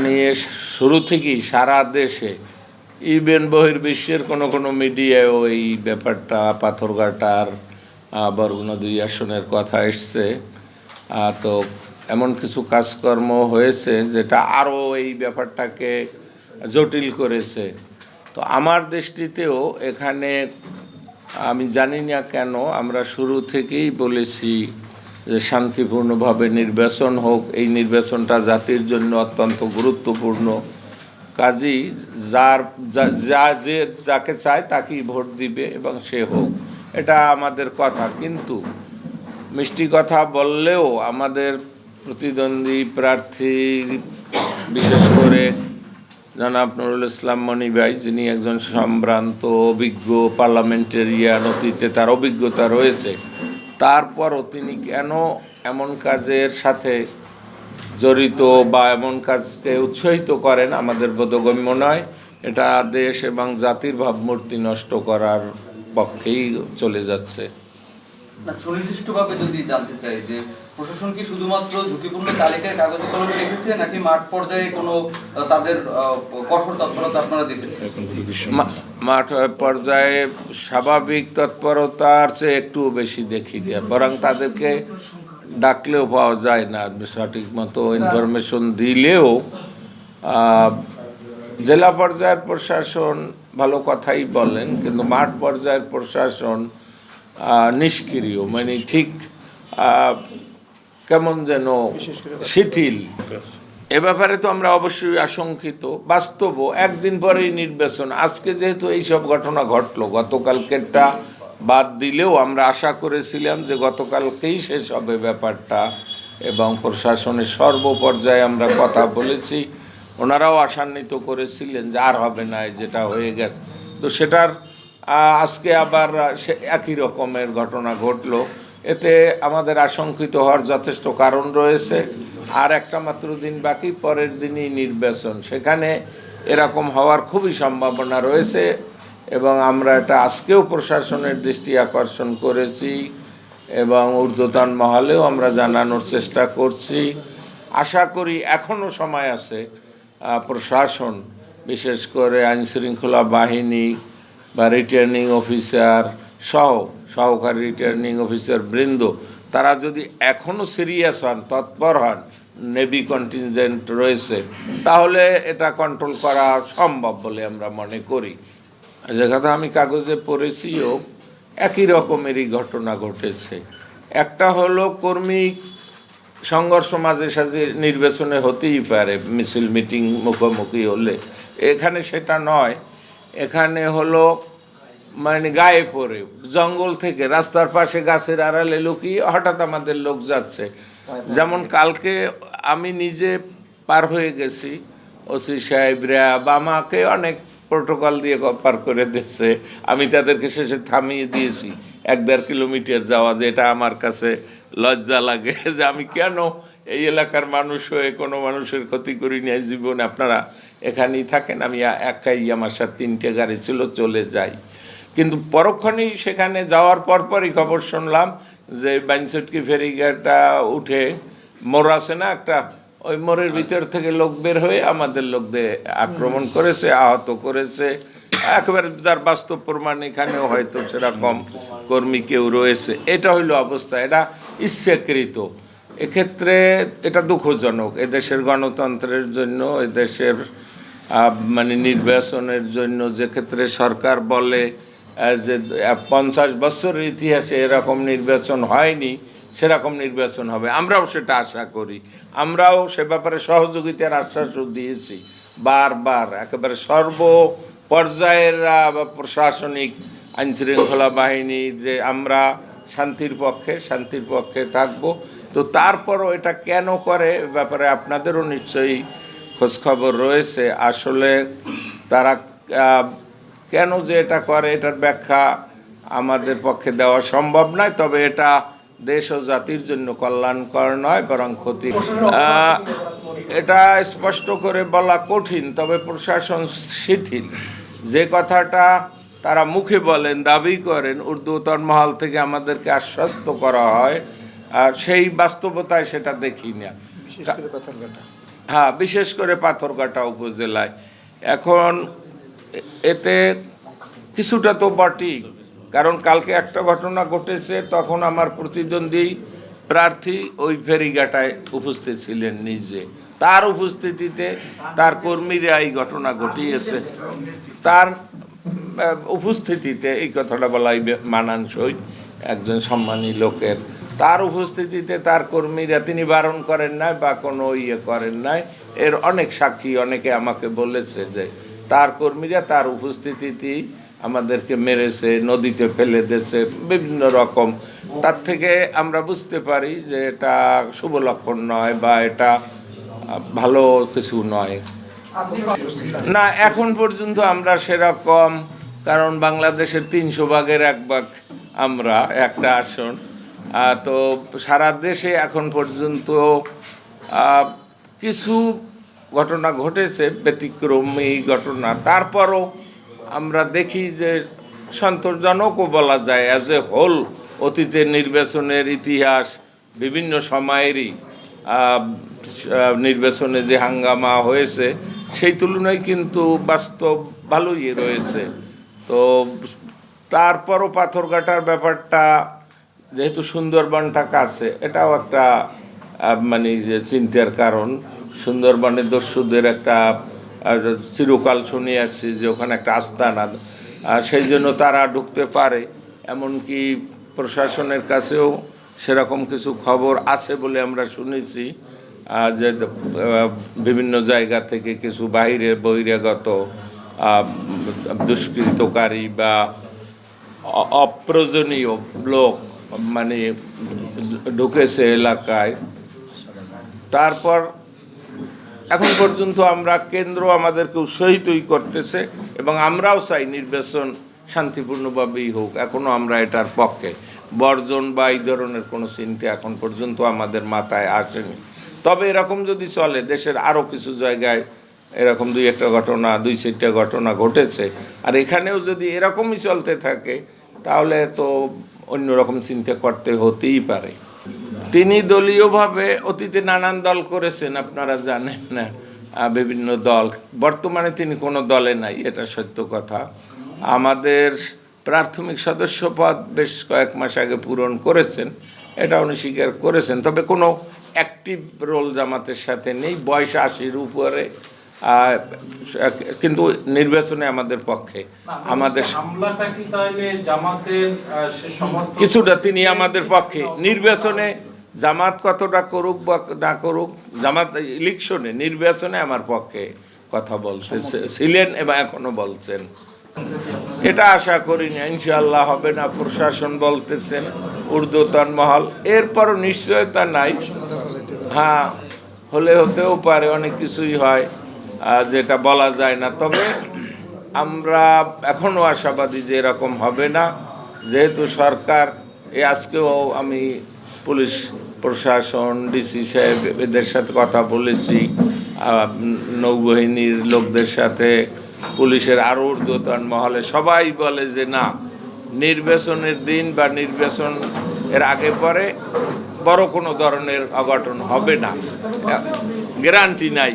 নিয়ে শুরু থেকেই সারা দেশে ইভেন বহির্বিশ্বের কোনো মিডিয়ায়ও এই ব্যাপারটা পাথরঘাটার বরগুনা 2 আসনের কথা এসছে। তো এমন কিছু কাজকর্ম হয়েছে যেটা আরও এই ব্যাপারটাকে জটিল করেছে। তো আমার দৃষ্টিতেও এখানে আমি জানি না কেন আমরা শুরু থেকেই বলেছি যে শান্তিপূর্ণভাবে নির্বাচন হোক, এই নির্বাচনটা জাতির জন্য অত্যন্ত গুরুত্বপূর্ণ। কাজেই যে যাকে চায় তাকেই ভোট দিবে এবং সে হোক, এটা আমাদের কথা। কিন্তু মিষ্টি কথা বললেও আমাদের প্রতিদ্বন্দ্বী প্রার্থী, বিশেষ করে জনাব নুরুল ইসলাম মনি ভাই, যিনি একজন সম্ভ্রান্ত অভিজ্ঞ পার্লামেন্টেরিয়ান, অতীতে তার অভিজ্ঞতা রয়েছে, তারপরও তিনি কেন এমন কাজের সাথে জড়িত বা এমন কাজকে উৎসাহিত করেন আমাদের বোধগম্য নয়। এটা দেশ এবং জাতির ভাবমূর্তি নষ্ট করার পক্ষেই চলে যাচ্ছে। সুনির্দিষ্টভাবে যদি জানতে চাই যে প্রশাসন কি শুধুমাত্র ঝুঁকিপূর্ণ তালিকায় কাগজ কলমে রেখেছে, নাকি মাঠ পর্যায়ে কোনো তাদের কঠোর তৎপরতা আপনারা দেখেছেন? মাঠ পর্যায়ে স্বাভাবিক তৎপরতার চেয়ে একটু বেশি দেখি দেয়, বরং তাদেরকে ডাকলেও পাওয়া যায় না, সঠিক মতো ইনফরমেশন দিলেও। জেলা পর্যায়ের প্রশাসন ভালো কথাই বলেন, কিন্তু মাঠ পর্যায়ের প্রশাসন নিষ্ক্রিয়, মানে ঠিক কেমন যেন শিথিল। এ ব্যাপারে তো আমরা অবশ্যই আশঙ্কিত। বাস্তব একদিন পরেই নির্বাচন। আজকে যেহেতু এইসব ঘটনা ঘটলো, গতকালকেরটা বাদ দিলেও আমরা আশা করেছিলাম যে গতকালকেই শেষ হবে ব্যাপারটা, এবং প্রশাসনের সর্বপর্যায়ে আমরা কথা বলেছি, ওনারাও আশান্বিত করেছিলেন যে আর হবে না, যেটা হয়ে গেছে। তো সেটার আজকে আবার সে একই রকমের ঘটনা ঘটলো। এতে আমাদের আশঙ্কিত হওয়ার যথেষ্ট কারণ রয়েছে। আর একটা মাত্র দিন বাকি, পরের দিনই নির্বাচন, সেখানে এরকম হওয়ার খুবই সম্ভাবনা রয়েছে। এবং আমরা এটা আজকেও প্রশাসনের দৃষ্টি আকর্ষণ করেছি এবং ঊর্ধ্বতন মহলেও আমরা জানানোর চেষ্টা করছি। আশা করি এখনও সময় আছে প্রশাসন, বিশেষ করে আইনশৃঙ্খলা বাহিনী বা রিটার্নিং অফিসার সহ সহকারী রিটার্নিং অফিসার বৃন্দ, তারা যদি এখনও সিরিয়াস হন, তৎপর হন, নেভি কন্টিনজেন্ট রয়েছে, তাহলে এটা কন্ট্রোল করা সম্ভব বলে আমরা মনে করি। যে কথা আমি কাগজে পড়েছিও, একই রকমেরই ঘটনা ঘটেছে। একটা হলো কর্মী সংঘর্ষ মাঝে সাঝে নির্বাচনে হতেই পারে, মিছিল মিটিং মুখোমুখি হলে। এখানে সেটা নয়, এখানে হলো মানে গায়ে পড়ে জঙ্গল থেকে রাস্তার পাশে গাছের আড়ালে লুকিয়ে হঠাৎ আমাদের লোক যাচ্ছে। যেমন কালকে আমি নিজে পার হয়ে গেছি, ওসি সাহেবরা বা আমাকে অনেক প্রোটোকল দিয়ে পার করে দিচ্ছে, আমি তাদেরকে শেষে থামিয়ে দিয়েছি 1-1.5 কিলোমিটার যাওয়া, যেটা আমার কাছে লজ্জা লাগে যে আমি কেন এই এলাকার মানুষ হয়ে কোনো মানুষের ক্ষতি করি না জীবনে, আপনারা এখানেই থাকেন, আমি একাই, আমার সাথে 3টে গাড়ি ছিল, চলে যাই। কিন্তু পরক্ষণেই সেখানে যাওয়ার পরপরই খবর শুনলাম যে বাইনসটকি ফেরিঘাটটা উঠে মোড় আছে না একটা, ওই মোড়ের ভিতর থেকে লোক বের হয়ে আমাদের লোকদের আক্রমণ করেছে, আহত করেছে। একেবারে যার বাস্তব প্রমাণ এখানেও হয়তো সেরকম কর্মী কেউ রয়েছে। এটা হইল অবস্থা, এটা ইচ্ছাকৃত। এক্ষেত্রে এটা দুঃখজনক এদেশের গণতন্ত্রের জন্য, এদেশের মানে নির্বাচনের জন্য, যে ক্ষেত্রে সরকার বলে যে 50 বছরের ইতিহাসে এরকম নির্বাচন হয়নি, সেরকম নির্বাচন হবে। আমরাও সেটা আশা করি, আমরাও সে ব্যাপারে সহযোগিতার আশ্বাসও দিয়েছি বারবার। একেবারে সর্ব পর্যায়ের প্রশাসনিক আইনশৃঙ্খলা বাহিনী যে আমরা শান্তির পক্ষে থাকব। তো তারপরও এটা কেন করে ব্যাপারে আপনাদেরও নিশ্চয়ই খোঁজখবর রয়েছে। আসলে তারা কেন যে এটা করে, এটার ব্যাখ্যা আমাদের পক্ষে দেওয়া সম্ভব নয়। তবে এটা দেশ ও জাতির জন্য কল্যাণকর নয়, বরং ক্ষতি। এটা স্পষ্ট করে বলা কঠিন, তবে প্রশাসন শিথিল, যে কথাটা তারা মুখে বলেন, দাবি করেন, ঊর্ধ্বতন মহল থেকে আমাদেরকে আশ্বস্ত করা হয়, সেই বাস্তবতায় সেটা দেখি না। হ্যাঁ, বিশেষ করে পাথরঘাটা উপজেলায় এখন এতে কিছুটা তো বটেই, কারণ কালকে একটা ঘটনা ঘটেছে, তখন আমার প্রতিদ্বন্দ্বী প্রার্থী ওই ফেরিঘাটায় উপস্থিত ছিলেন নিজে, তার উপস্থিতিতে তার কর্মীরা এই ঘটনা ঘটিয়েছে, তার উপস্থিতিতে এই কথাটা বলাই মানানসই একজন সম্মানী লোকের, তার উপস্থিতিতে তার কর্মীরা, তিনি বারণ করেন নাই বা কোনো ইয়ে করেন নাই, এর অনেক সাক্ষী অনেকে আমাকে বলেছে যে তার কর্মীরা তার উপস্থিতিতেই আমাদেরকে মেরেছে, নদীতে ফেলে দিয়েছে, বিভিন্ন রকম। তার থেকে আমরা বুঝতে পারি যে এটা শুভ লক্ষণ নয় বা এটা ভালো কিছু নয়। না, এখন পর্যন্ত আমরা সেরকম, কারণ বাংলাদেশের 300 ভাগের 1 ভাগ আমরা, একটা আসন, তো সারা দেশে এখন পর্যন্ত কিছু ঘটনা ঘটেছে, ব্যতিক্রমী ঘটনা, তারপরও আমরা দেখি যে সন্তোষজনকও বলা যায় অ্যাজ এ হোল। অতীতের নির্বাচনের ইতিহাস, বিভিন্ন সময়েরই নির্বাচনে যে হাঙ্গামা হয়েছে সেই তুলনায় কিন্তু বাস্তব ভালোই রয়েছে। তো তারপরও পাথরঘাটার ব্যাপারটা, যেহেতু সুন্দরবনটা কাছে, এটাও একটা মানে চিন্তার কারণ। সুন্দরবনের দস্যুদের একটা চিরকাল শুনে আসছি যে ওখানে একটা আস্তানা, সেই জন্য তারা ঢুকতে পারে, এমনকি প্রশাসনের কাছেও সেরকম কিছু খবর আছে বলে আমরা শুনেছি যে বিভিন্ন জায়গা থেকে কিছু বহিরাগত দুষ্কৃতকারী বা অপ্রয়োজনীয় লোক মানে ঢুকেছে এলাকায়। তারপর এখন পর্যন্ত আমরা, কেন্দ্র আমাদেরকে উৎসাহিতই করতেছে এবং আমরাও চাই নির্বাচন শান্তিপূর্ণভাবেই হোক। এখনও আমরা এটার পক্ষে, বর্জন বা এই ধরনের কোনো চিন্তা এখন পর্যন্ত আমাদের মাথায় আসেনি। তবে এরকম যদি চলে, দেশের আরও কিছু জায়গায় এরকম 2-1টা ঘটনা, 2-4টা ঘটনা ঘটেছে, আর এখানেও যদি এরকমই চলতে থাকে তাহলে তো অন্যরকম চিন্তা করতে হতেই পারে। তিনি দলীয়ভাবে অতীতে নানান দল করেছেন, আপনারা জানেন না, বিভিন্ন দল। বর্তমানে তিনি কোনো দলে নাই, এটা সত্য কথা। আমাদের প্রাথমিক সদস্য পদ বেশ কয়েক মাস আগে পূরণ করেছেন, এটা উনি স্বীকার করেছেন। তবে কোনো অ্যাক্টিভ রোল জামাতের সাথে নেই, বয়স 80-র উপরে, কিন্তু নির্বাচনে আমাদের পক্ষে। আমাদের কিছুটা তিনি আমাদের পক্ষে, নির্বাচনে জামাত কতটা করুক বা না করুক, জামাত ইলেকশনে, নির্বাচনে আমার পক্ষে কথা বলতেছে ছিলেন এবং এখনো বলছেন। এটা আশা করি না, ইনশাআল্লাহ হবে না। প্রশাসন বলতেছেন, ঊর্ধ্বতন মহল, এরপরও নিশ্চয়তা নাই। হ্যাঁ, হলে হতেও পারে, অনেক কিছুই হয় যেটা বলা যায় না। তবে আমরা এখনও আশাবাদী যে এরকম হবে না, যেহেতু সরকার, আজকেও আমি পুলিশ প্রশাসন, ডিসি সাহেব এদের সাথে কথা বলেছি, নৌবাহিনীর লোকদের সাথে, পুলিশের আরও ঊর্ধ্বতন মহলে, সবাই বলে যে না, নির্বাচনের দিন বা নির্বাচন এর আগে পরে বড় কোনো ধরনের অঘটন হবে না, গ্যারান্টি নাই।